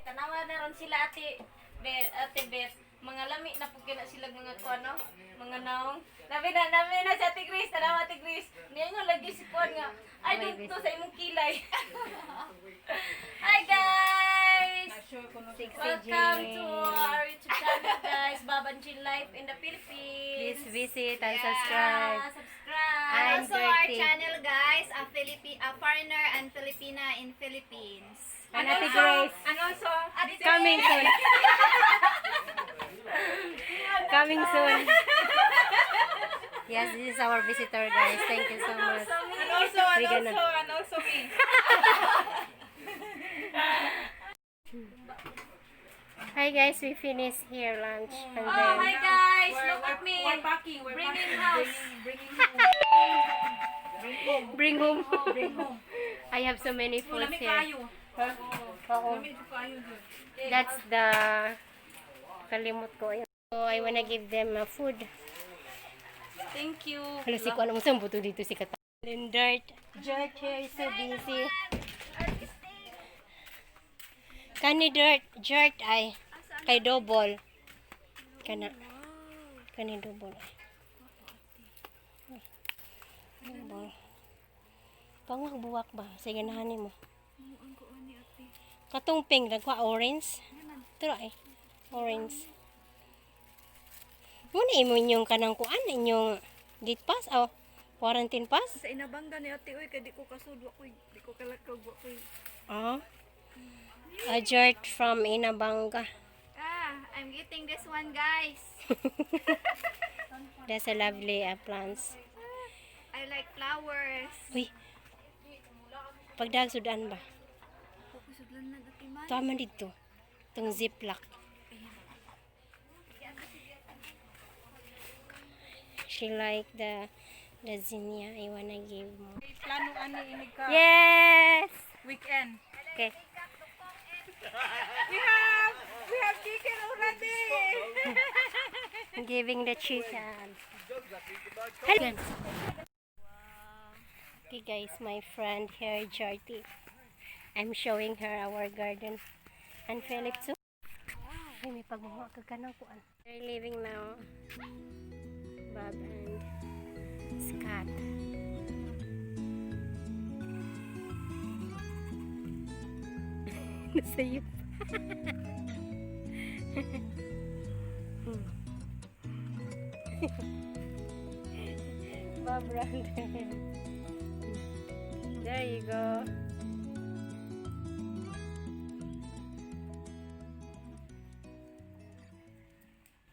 Tanawa na ron sila ate Bet. Mga lami na po kina sila mga ano, mga naong. Nabi na si Ate Grace, tanawa Ate Grace. Niya nga lagi si Kuan nga. Ay, dito sa imong kilay. Hi guys! Welcome to our YouTube channel guys, Babanjin Life in the Philippines. Please visit and subscribe. Subscribe. I'm Also our Dirty. channel guys, a foreigner and Filipina in Philippines. And Ate Grace. And also, Coming soon. Coming soon. Yes, this is our visitor guys. Thank you so much. and also me. Hi guys, we finished here lunch and Oh then my guys, look at me. We're packing. We're Bringing packing. house. Bringing bring home. Bring home. I have so many foods Lamig here. kayo. Oo. Lamig kayo dun. That's the kalimot ko. So I wanna give them food. Thank you. Hala si ko anong sambuto dito si Kata. And Dirt here is so busy. Kani Dirt ay kay double. Kani double. Double. Pangwag buwak ba? Sige nahanin mo. Katong pink nagwa orange. Tara ay. Orange. Muna imo inyong kanang kuan inyong gate pass o quarantine pass? Sa inabangga ni ate, oy, kaya di ko kasudwa ko. Di ko kalagkagwa ko. Oh. A Dirt from Inabanga. I'm getting this one guys. That's a lovely plants. I like flowers. Uy. Pagdag sudan ba? Kusudlan na dati man. Tama dito. Itong ziplock. She like the zinnia. I wanna give more. Plano ani inig ka. Yes! Weekend. Okay. We have chicken already. Giving the chicken. Hello. Okay guys, my friend here, Jarty. I'm showing her our garden. And Philip too. Ay, may pagmumuha ka ng kuan. They're leaving now. Bob and Scott. Nasayip. Bob Brandon. There you go.